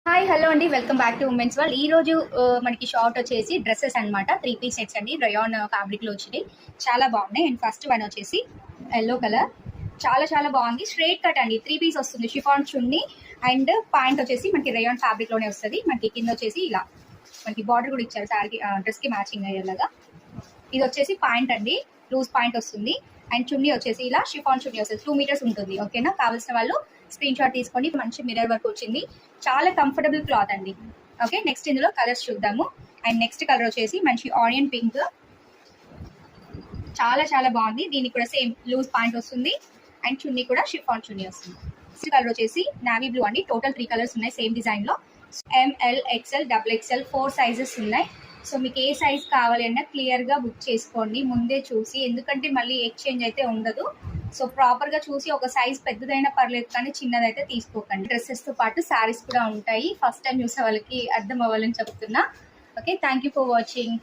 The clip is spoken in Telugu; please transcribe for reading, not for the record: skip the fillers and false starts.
హాయ్ హలో అండి, welcome back to women's world. ఈ రోజు మనకి షార్ట్ వచ్చేసి డ్రెస్సెస్ అన్నమాట. 3 పీస్ సెట్స్ అండి, రయాన్ ఫ్యాబ్రిక్ లో వచ్చినాయి. చాలా బాగున్నాయి. అండ్ ఫస్ట్ వన్ వచ్చేసి ఎల్లో కలర్, చాలా చాలా బాగుంది. స్ట్రైట్ కట్ అండి, 3 పీస్ వస్తుంది. షిఫాన్ చున్నీ అండ్ ప్యాంట్ వచ్చేసి మనకి రయాన్ ఫ్యాబ్రిక్ లోనే వస్తుంది. మనకి కింద వచ్చేసి ఇలా మనకి బార్డర్ కూడా ఇచ్చారు శారీ డ్రెస్ కి మ్యాచింగ్ అయ్యేలాగా. ఇది వచ్చేసి ప్యాంట్ అండి, లూజ్ ప్యాంట్ వస్తుంది. అండ్ చున్నీ వచ్చేసి ఇలా షిఫాన్ చున్నీ వస్తుంది. 2 మీటర్స్ ఉంటుంది. ఓకేనా, కావాల్సిన వాళ్ళు స్క్రీన్ షాట్ తీసుకోండి. మంచి మిర్రర్ వర్క్ వచ్చింది, చాలా కంఫర్టబుల్ క్లాత్ అండి. ఓకే, నెక్స్ట్ ఇందులో కలర్స్ చూద్దాము. అండ్ నెక్స్ట్ కలర్ వచ్చేసి మంచి ఆనియన్ పింక్, చాలా చాలా బాగుంది. దీనికి కూడా సేమ్ లూజ్ ప్యాంట్ వస్తుంది అండ్ చున్నీ కూడా షిఫాన్ చున్నీ వస్తుంది. నెక్స్ట్ కలర్ వచ్చేసి నావీ బ్లూ అండి. టోటల్ 3 కలర్స్ ఉన్నాయి సేమ్ డిజైన్ లో. ML, XL, double XL 4 sizes ఉన్నాయి. సో మీకు ఏ సైజ్ కావాలి అన్నా క్లియర్ గా బుక్ చేసుకోండి ముందే చూసి, ఎందుకంటే మళ్ళీ ఎక్స్చేంజ్ అయితే ఉండదు. సో ప్రాపర్ గా చూసి ఒక సైజ్ పెద్దదైనా పర్లేదు కానీ చిన్నదైతే తీసుకోకండి. డ్రెస్సెస్ తో పాటు శారీస్ కూడా ఉంటాయి. ఫస్ట్ టైం చూసే వాళ్ళకి అర్థం అవ్వాలని చెప్తున్నా. Okay, thank you for watching.